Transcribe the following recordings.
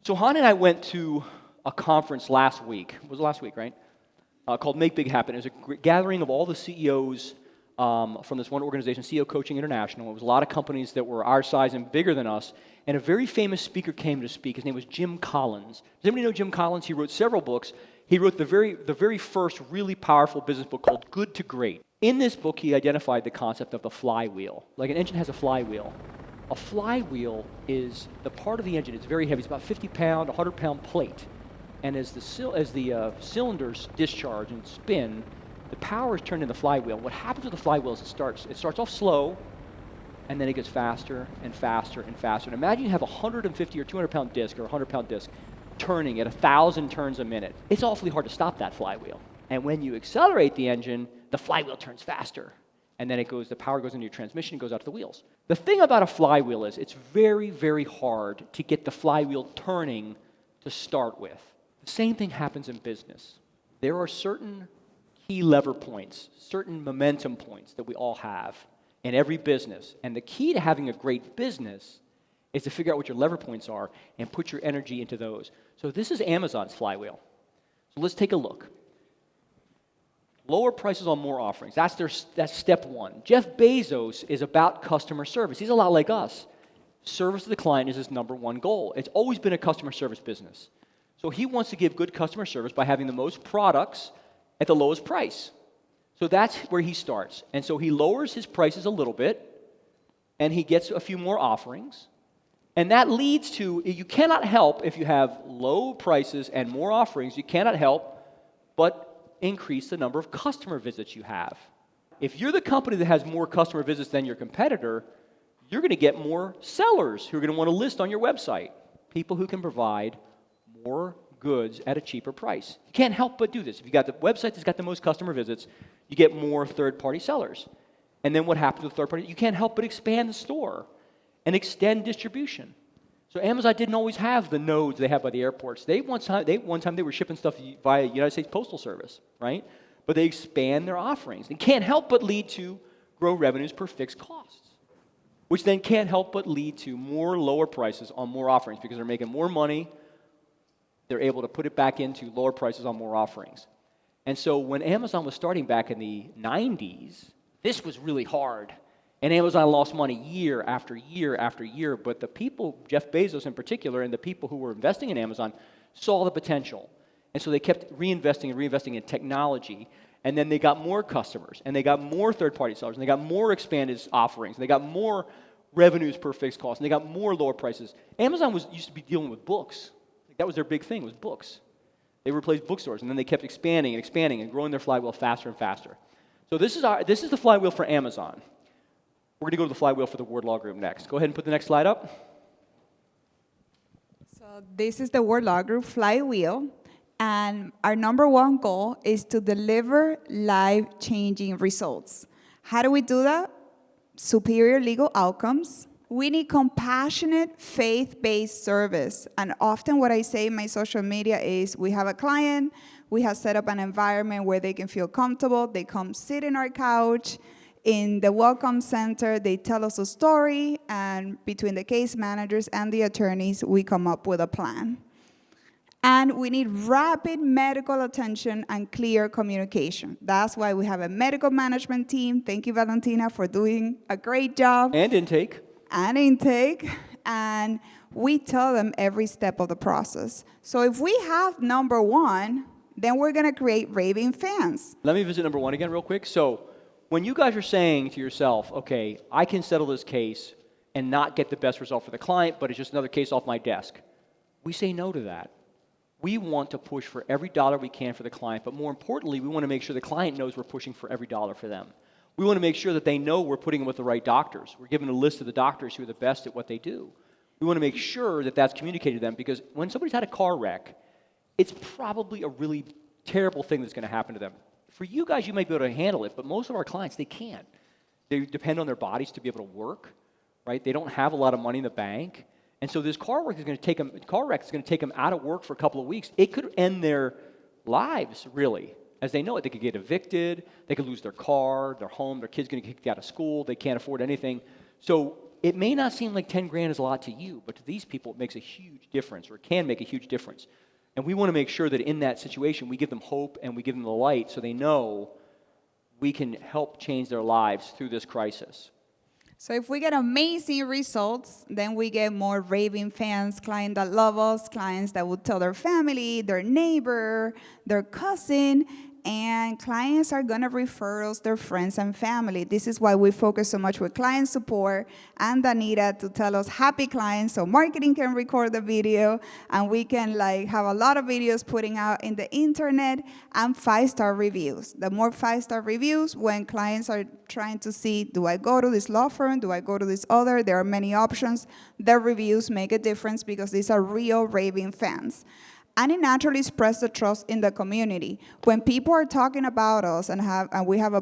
So Han and I went to a conference last week. It was last week, right? Called Make Big Happen. It was a gathering of all the CEOs from this one organization, CEO Coaching International. It was a lot of companies that were our size and bigger than us. And a very famous speaker came to speak. His name was Jim Collins. Does anybody know Jim Collins? He wrote several books. He wrote the very first really powerful business book called Good to Great. In this book, he identified the concept of the flywheel. Like an engine has a flywheel. A flywheel is the part of the engine. It's very heavy. It's about 50-pound, 100-pound plate. And as the cylinders discharge and spin, the power is turned into the flywheel. What happens with the flywheel is it starts off slow, and then it gets faster and faster and faster. And imagine you have a 150 or 200-pound disc or a 100-pound disc turning at 1,000 turns a minute. It's awfully hard to stop that flywheel. And when you accelerate the engine, the flywheel turns faster. And then the power goes into your transmission, goes out to the wheels. The thing about a flywheel is it's very, very hard to get the flywheel turning to start with. The same thing happens in business. There are certain key lever points, certain momentum points that we all have in every business. And the key to having a great business is to figure out what your lever points are and put your energy into those. So this is Amazon's flywheel. So let's take a look. Lower prices on more offerings. That's step one. Jeff Bezos is about customer service. He's a lot like us. Service to the client is his number one goal. It's always been a customer service business. So he wants to give good customer service by having the most products at the lowest price. So that's where he starts. And so he lowers his prices a little bit, and he gets a few more offerings. And that leads to, you cannot help if you have low prices and more offerings, you cannot help but increase the number of customer visits you have. If you're the company that has more customer visits than your competitor, you're going to get more sellers who are going to want to list on your website. People who can provide more goods at a cheaper price. You can't help but do this. If you got the website that's got the most customer visits, you get more third-party sellers. And then what happens with third-party? You can't help but expand the store and extend distribution. So Amazon didn't always have the nodes they have by the airports. One time they were shipping stuff via United States Postal Service, right? But they expand their offerings. It can't help but lead to grow revenues per fixed costs, which then can't help but lead to more lower prices on more offerings because they're making more money. They're able to put it back into lower prices on more offerings. And so when Amazon was starting back in the 90s, this was really hard. And Amazon lost money year after year after year, but the people, Jeff Bezos in particular, and the people who were investing in Amazon saw the potential. And so they kept reinvesting in technology, and then they got more customers, and they got more third-party sellers, and they got more expanded offerings, and they got more revenues per fixed cost, and they got more lower prices. Amazon used to be dealing with books. That was their big thing, was books. They replaced bookstores, and then they kept expanding and expanding and growing their flywheel faster and faster. So this is the flywheel for Amazon. We're going to go to the flywheel for the Ward Law Group next. Go ahead and put the next slide up. So this is the Ward Law Group flywheel, and our number one goal is to deliver life-changing results. How do we do that? Superior legal outcomes. We need compassionate, faith-based service. And often what I say in my social media is we have a client, we have set up an environment where they can feel comfortable, they come sit in our couch. In the Welcome Center, they tell us a story, and between the case managers and the attorneys, we come up with a plan. And we need rapid medical attention and clear communication. That's why we have a medical management team. Thank you, Valentina, for doing a great job. And intake. And we tell them every step of the process. So if we have number one, then we're going to create raving fans. Let me visit number one again real quick. So when you guys are saying to yourself, okay, I can settle this case and not get the best result for the client, but it's just another case off my desk, we say no to that. We want to push for every dollar we can for the client, but more importantly, we want to make sure the client knows we're pushing for every dollar for them. We want to make sure that they know we're putting them with the right doctors. We're giving a list of the doctors who are the best at what they do. We want to make sure that that's communicated to them, because when somebody's had a car wreck, it's probably a really terrible thing that's going to happen to them. For you guys, you might be able to handle it, but most of our clients, they can't. They depend on their bodies to be able to work, right? They don't have a lot of money in the bank. And so this car wreck is going to take them out of work for a couple of weeks. It could end their lives, really, as they know it. They could get evicted. They could lose their car, their home. Their kid's going to get kicked out of school. They can't afford anything. So it may not seem like 10 grand is a lot to you, but to these people, it makes a huge difference, or can make a huge difference. And we want to make sure that in that situation, we give them hope and we give them the light so they know we can help change their lives through this crisis. So if we get amazing results, then we get more raving fans, clients that love us, clients that will tell their family, their neighbor, their cousin, and clients are gonna refer us their friends and family. This is why we focus so much with client support and Anita to tell us happy clients so marketing can record the video and we can have a lot of videos putting out in the internet and 5-star reviews. The more 5-star reviews when clients are trying to see, do I go to this law firm? Do I go to this other? There are many options. Their reviews make a difference because these are real raving fans. And it naturally spreads the trust in the community. When people are talking about us and we have a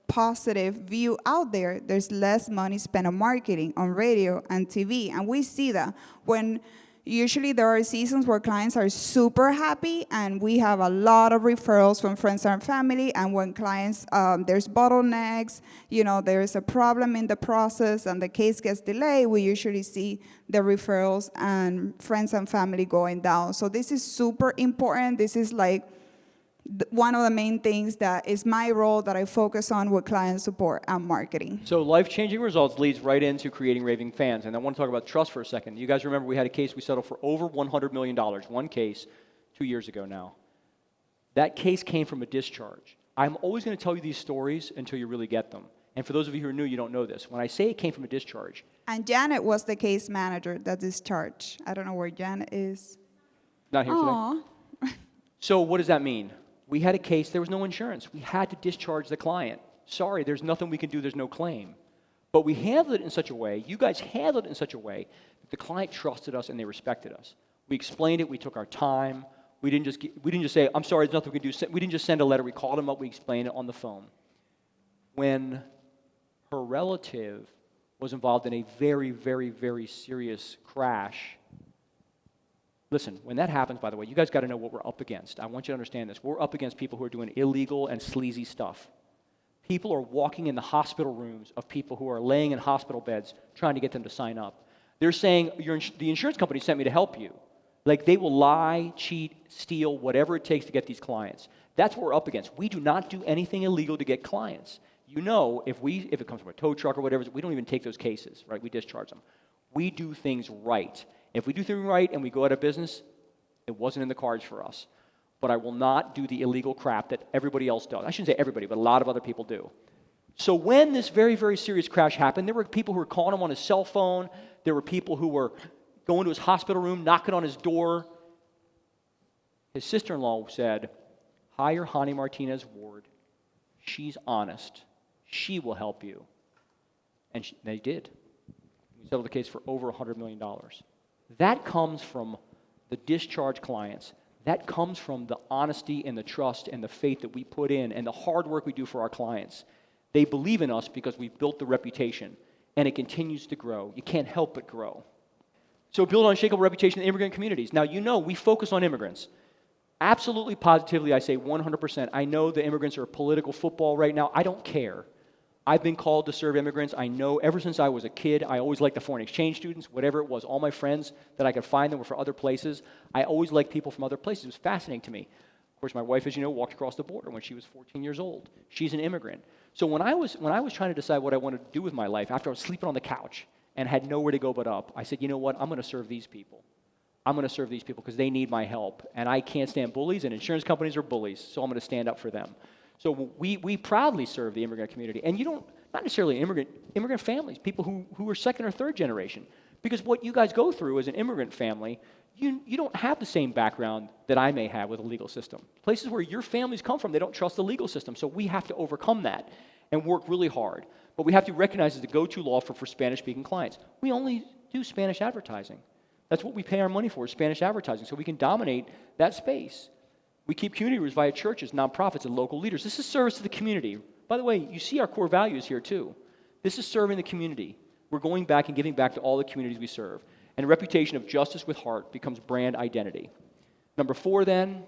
positive view out there, there's less money spent on marketing, on radio and TV. And we see that when usually there are seasons where clients are super happy and we have a lot of referrals from friends and family. And when clients, there's bottlenecks, there's a problem in the process and the case gets delayed, we usually see the referrals and friends and family going down. So this is super important. This is one of the main things that is my role that I focus on with client support and marketing. So life-changing results leads right into creating raving fans. And I want to talk about trust for a second. You guys remember we had a case we settled for over $100 million, one case 2 years ago now. That case came from a discharge. I'm always going to tell you these stories until you really get them. And for those of you who are new, you don't know this. When I say it came from a discharge. And Janet was the case manager that discharged. I don't know where Janet is. Not here Aww. today. So what does that mean? We had a case, there was no insurance. We had to discharge the client. Sorry, there's nothing we can do, there's no claim. But we handled it in such a way, you guys handled it in such a way, that the client trusted us and they respected us. We explained it, we took our time. We didn't just say, I'm sorry, there's nothing we can do. We didn't just send a letter, we called them up, we explained it on the phone. When her relative was involved in a very, very, very serious crash. Listen, when that happens, by the way, you guys got to know what we're up against. I want you to understand this. We're up against people who are doing illegal and sleazy stuff. People are walking in the hospital rooms of people who are laying in hospital beds trying to get them to sign up. They're saying, the insurance company sent me to help you. They will lie, cheat, steal, whatever it takes to get these clients. That's what we're up against. We do not do anything illegal to get clients. If it comes from a tow truck or whatever, we don't even take those cases, right? We discharge them. We do things right. If we do things right and we go out of business, it wasn't in the cards for us. But I will not do the illegal crap that everybody else does. I shouldn't say everybody, but a lot of other people do. So when this very, very serious crash happened, there were people who were calling him on his cell phone. There were people who were going to his hospital room, knocking on his door. His sister-in-law said, hire Hani Martinez Ward. She's honest. She will help you. And they did. We settled the case for over $100 million. That comes from the discharge clients. That comes from the honesty and the trust and the faith that we put in and the hard work we do for our clients. They believe in us because we've built the reputation, and it continues to grow. You can't help but grow. So build an unshakable reputation in immigrant communities. Now, we focus on immigrants. Absolutely, positively, I say 100%. I know the immigrants are political football right now. I don't care. I've been called to serve immigrants. I know ever since I was a kid, I always liked the foreign exchange students, whatever it was. All my friends that I could find them were from other places. I always liked people from other places. It was fascinating to me. Of course, my wife, as you know, walked across the border when she was 14 years old. She's an immigrant. So when I was trying to decide what I wanted to do with my life, after I was sleeping on the couch and had nowhere to go but up, I said, you know what? I'm going to serve these people. I'm going to serve these people because they need my help. And I can't stand bullies, and insurance companies are bullies, so I'm going to stand up for them. So we proudly serve the immigrant community. And not necessarily immigrant families, people who are second or third generation. Because what you guys go through as an immigrant family, you don't have the same background that I may have with the legal system. Places where your families come from, they don't trust the legal system. So we have to overcome that and work really hard. But we have to recognize as the go-to law for Spanish-speaking clients. We only do Spanish advertising. That's what we pay our money for, is Spanish advertising, so we can dominate that space. We keep community roots via churches, nonprofits, and local leaders. This is service to the community. By the way, you see our core values here too. This is serving the community. We're going back and giving back to all the communities we serve. And a reputation of justice with heart becomes brand identity. Number 4 then,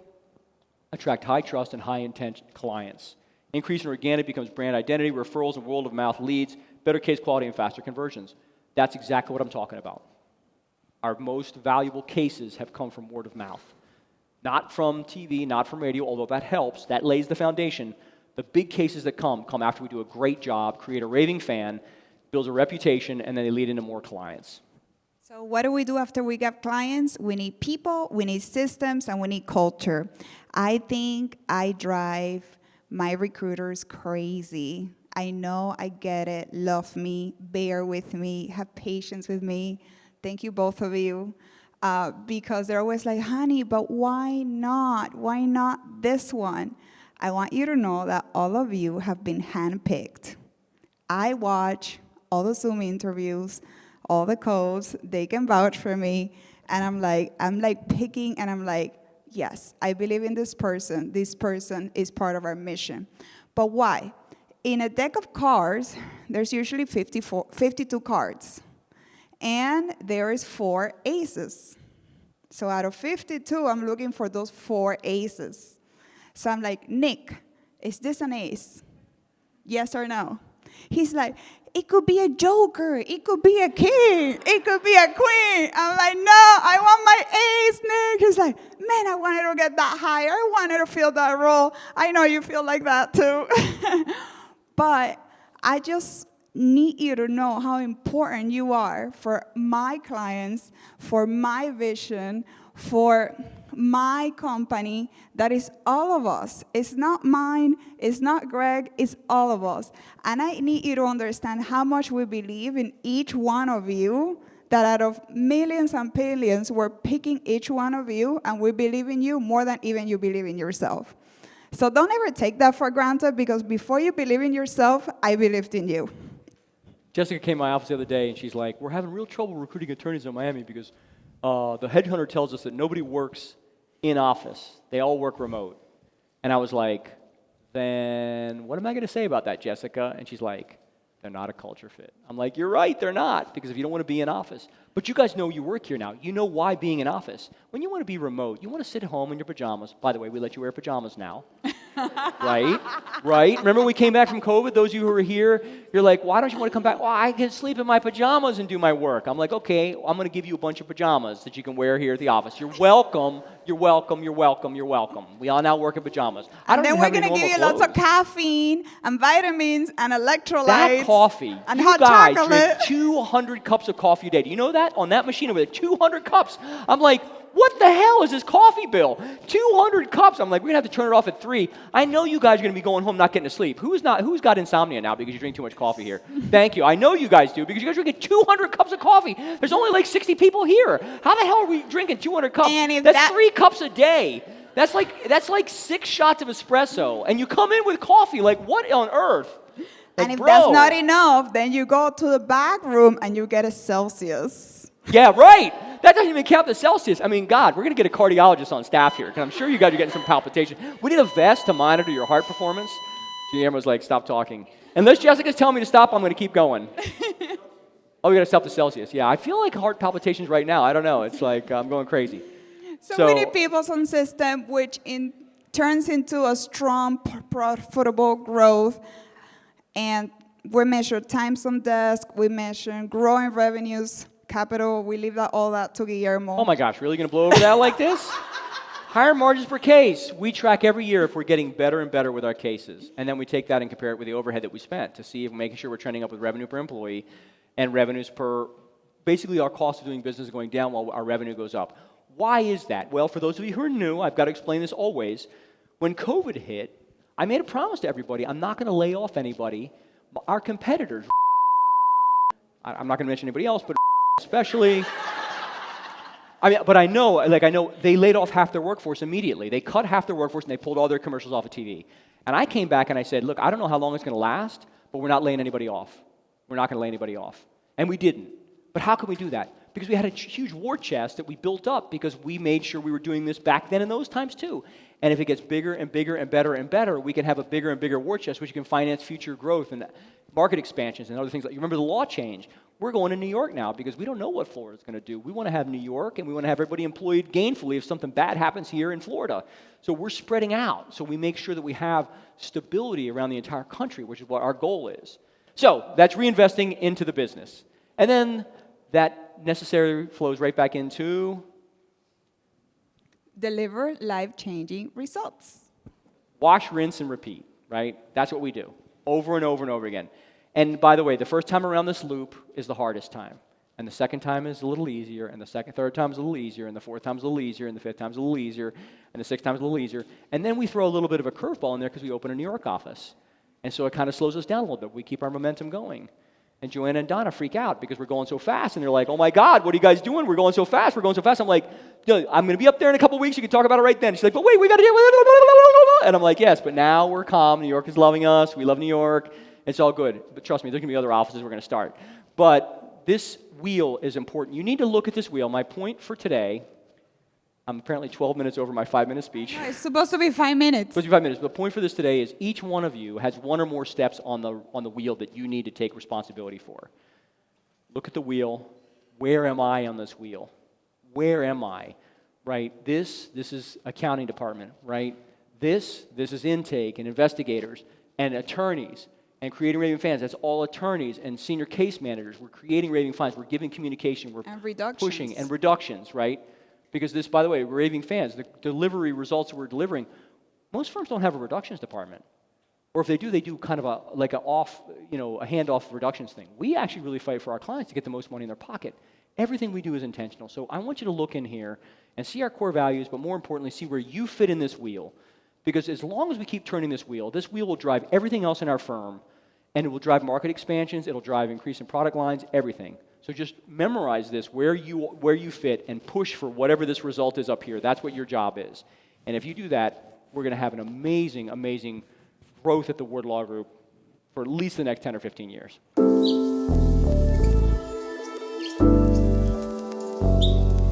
attract high trust and high intent clients. Increase in organic becomes brand identity, referrals and word of mouth leads, better case quality and faster conversions. That's exactly what I'm talking about. Our most valuable cases have come from word of mouth. Not from TV, not from radio, although that helps. That lays the foundation. The big cases that come after we do a great job, create a raving fan, builds a reputation, and then they lead into more clients. So what do we do after we get clients? We need people, we need systems, and we need culture. I think I drive my recruiters crazy. I know, I get it. Love me, bear with me, have patience with me. Thank you, both of you. Because they're always like, honey, but why not? Why not this one? I want you to know that all of you have been handpicked. I watch all the Zoom interviews, all the codes, they can vouch for me, and I'm like picking, and I'm like, yes, I believe in this person is part of our mission. But why? In a deck of cards, there's usually 52 cards, and there is 4 aces. So out of 52, I'm looking for those 4 aces. So I'm like, Nick, is this an ace? Yes or no? He's like, it could be a joker, it could be a king, it could be a queen. I'm like, no, I want my ace, Nick. He's like, man, I wanted to get that high. I wanted to feel that role. I know you feel like that too. But I just need you to know how important you are for my clients, for my vision, for my company. That is all of us. It's not mine, it's not Greg, it's all of us. And I need you to understand how much we believe in each one of you, that out of millions and billions, we're picking each one of you, and we believe in you more than even you believe in yourself. So don't ever take that for granted, because before you believe in yourself, I believed in you. Jessica came to my office the other day, and she's like, we're having real trouble recruiting attorneys in Miami because the headhunter tells us that nobody works in office. They all work remote. And I was like, then what am I going to say about that, Jessica? And she's like, they're not a culture fit. I'm like, you're right, they're not, because if you don't want to be in office. But you guys know you work here now. You know why being in office. When you want to be remote, you want to sit at home in your pajamas. By the way, we let you wear pajamas now. Right? Right? Remember when we came back from COVID, those of you who were here, you're like, why don't you want to come back? Well, I can sleep in my pajamas and do my work. I'm like, okay, I'm going to give you a bunch of pajamas that you can wear here at the office. You're welcome. You're welcome. You're welcome. You're welcome. We all now work in pajamas. And then we're going to give you lots of caffeine and vitamins and electrolytes. That coffee. And you hot guys chocolate. drink 200 cups of coffee a day. Do you know that? On that machine over there, 200 cups. I'm like, what the hell is this coffee bill? 200 cups. I'm like, we're going to have to turn it off at 3. I know you guys are going to be going home not getting to sleep. Who's got insomnia now because you drink too much coffee here? Thank you. I know you guys do because you guys are drinking 200 cups of coffee. There's only like 60 people here. How the hell are we drinking 200 cups? That's 3 cups a day. That's like 6 shots of espresso. And you come in with coffee. Like, what on earth? Like, and if that's not enough, then you go to the back room and you get a Celsius. Yeah, right. That doesn't even count the Celsius. I mean, God, we're going to get a cardiologist on staff here, because I'm sure you guys are getting some palpitation. We need a vest to monitor your heart performance. GM was like, stop talking. Unless Jessica's telling me to stop, I'm going to keep going. Oh, we got to stop the Celsius. Yeah, I feel like heart palpitations right now. I don't know. It's like I'm going crazy. So we need people's own system, which turns into a strong, profitable growth. And we measure times on desk. We measure growing revenues, capital. We leave all that to Guillermo. Oh my gosh, really going to blow over that like this? Higher margins per case. We track every year if we're getting better and better with our cases. And then we take that and compare it with the overhead that we spent to see if we're making sure we're trending up with revenue per employee and revenues per, basically our cost of doing business is going down while our revenue goes up. Why is that? Well, for those of you who are new, I've got to explain this always. When COVID hit, I made a promise to everybody. I'm not going to lay off anybody. Our competitors, I'm not going to mention anybody else, but especially, I know they laid off half their workforce immediately. They cut half their workforce and they pulled all their commercials off of TV. And I came back and I said, look, I don't know how long it's going to last, but we're not laying anybody off. We're not going to lay anybody off. And we didn't. But how could we do that? Because we had a huge war chest that we built up because we made sure we were doing this back then in those times too. And if it gets bigger and bigger and better and better, we can have a bigger and bigger war chest, which can finance future growth and market expansions and other things. Like, you remember the law change? We're going to New York now because we don't know what Florida's going to do. We want to have New York, and we want to have everybody employed gainfully if something bad happens here in Florida. So we're spreading out. So we make sure that we have stability around the entire country, which is what our goal is. So that's reinvesting into the business. And then that necessarily flows right back into Deliver life-changing results. wash, rinse, and repeat, right? That's what we do over and over and over again. And by the way, the first time around this loop is the hardest time. And the second time is a little easier, and the third time is a little easier, and the fourth time is a little easier, and the fifth time is a little easier, and the sixth time is a little easier. And then we throw a little bit of a curveball in there because we open a New York office. And so it kind of slows us down a little bit. We keep our momentum going. And Joanna and Donna freak out because we're going so fast, and they're like, oh my God, what are you guys doing? We're going so fast, we're going so fast. I'm like, I'm going to be up there in a couple weeks, you can talk about it right then. She's like, but wait, we got to do. And I'm like, yes, but now we're calm. New York is loving us. We love New York. It's all good. But trust me, there's going to be other offices we're going to start. But this wheel is important. You need to look at this wheel. My point for today, I'm apparently 12 minutes over my 5-minute speech. No, it's supposed to be 5 minutes. Supposed to be 5 minutes. The point for this today is each one of you has one or more steps on the wheel that you need to take responsibility for. Look at the wheel. Where am I on this wheel? Where am I? Right? This is accounting department, right? This is intake and investigators and attorneys and creating raving fans. That's all attorneys and senior case managers. We're creating raving fans. We're giving communication. We're pushing and reductions, right? Because this, by the way, raving fans, the delivery results that we're delivering, most firms don't have a reductions department. Or if they do kind of a handoff reductions thing. We actually really fight for our clients to get the most money in their pocket. Everything we do is intentional. So I want you to look in here and see our core values, but more importantly, see where you fit in this wheel. Because as long as we keep turning this wheel will drive everything else in our firm, and it will drive market expansions, it'll drive increase in product lines, everything. So just memorize this, where you fit, and push for whatever this result is up here. That's what your job is. And if you do that, we're going to have an amazing, amazing growth at the Ward Law Group for at least the next 10 or 15 years.